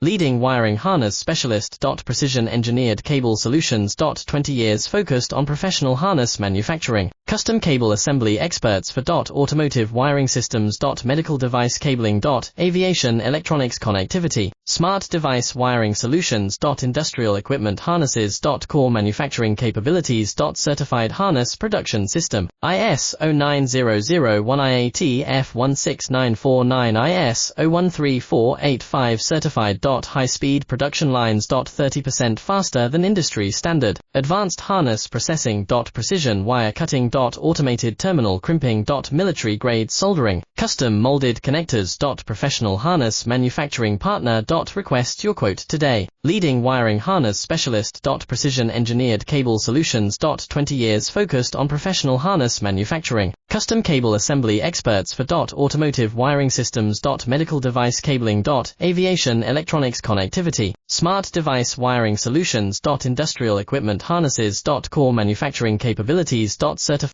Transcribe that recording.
Leading wiring harness specialist. Precision engineered cable solutions. 20 years focused on professional harness manufacturing. Custom cable assembly experts for automotive wiring systems. Medical device cabling. Aviation electronics connectivity. Smart device wiring solutions. Industrial equipment harnesses. Core manufacturing capabilities. Certified harness production system. IS 09001 IAT F16949 IS 013485 certified. High-speed production lines. 30% faster than industry standard. Advanced harness processing. Precision wire cutting. Automated terminal crimping. Military-grade soldering. Custom molded connectors. Professional harness manufacturing partner. Request your quote today. Leading wiring harness specialist. Precision engineered cable solutions. 20 years focused on professional harness manufacturing. Custom cable assembly experts for automotive wiring systems. Medical device cabling. Aviation electronics connectivity. Smart device wiring solutions. Industrial equipment harnesses. Core manufacturing capabilities. Certified